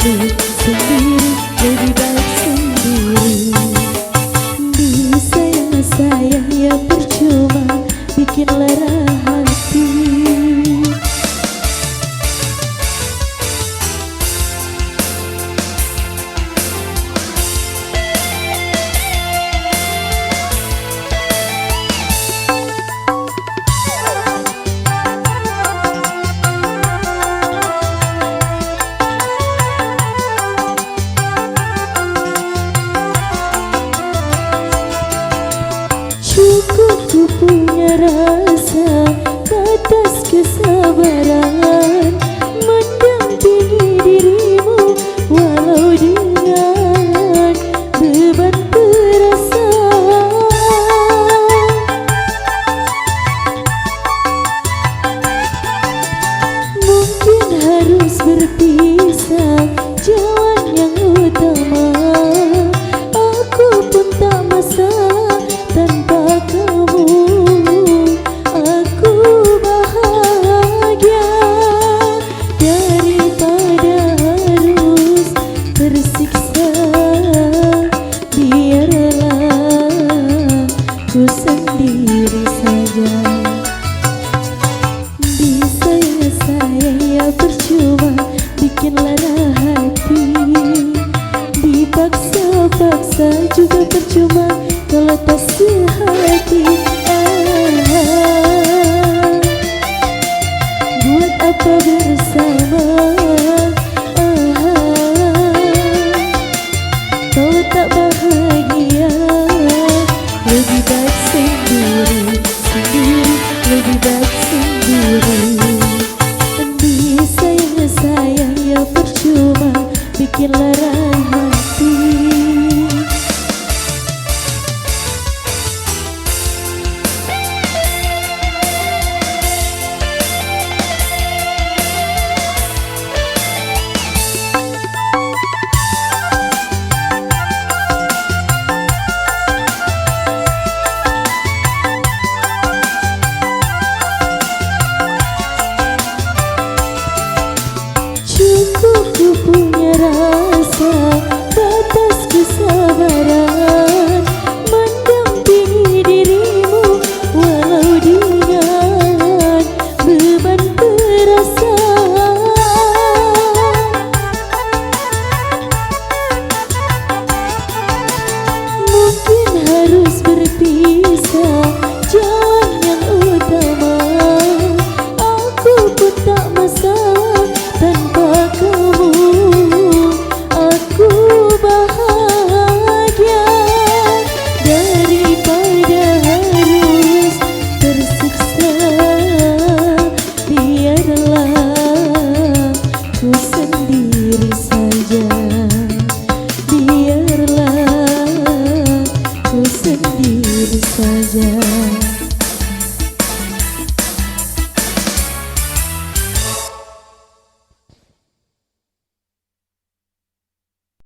sendiri, sendiri, lebih baik sendiri. Disayang-sayang ya percuma, bikin lara hati. Cukup ku punya rasa batas kesabaran, mendampingi dirimu walau dengan beban perasaan. Mungkin harus berpisah, jalan yang utama. Aku pun tak masalah tanpa kamu, aku bahagia daripada harus tersiksa. Biarlah ku sendiri saja. Disayang-sayang ya percuma, bikin lara hati. Dipaksa-paksa juga percuma kalau tak sehati. Buat apa bersama kalau tak bahagia? Lebih baik sendiri, sendiri, lebih baik sendiri. Disayang-sayang ya percuma, bikin lara hati. Cukup ku punya rasa batas kesabaran, mendampingi dirimu walau dengan beban perasaan. Mungkin harus berpisah, jalan yang utama. Aku pun tak masalah tanpa kamu, aku bahagia daripada harus tersiksa. Biarlah ku sendiri saja.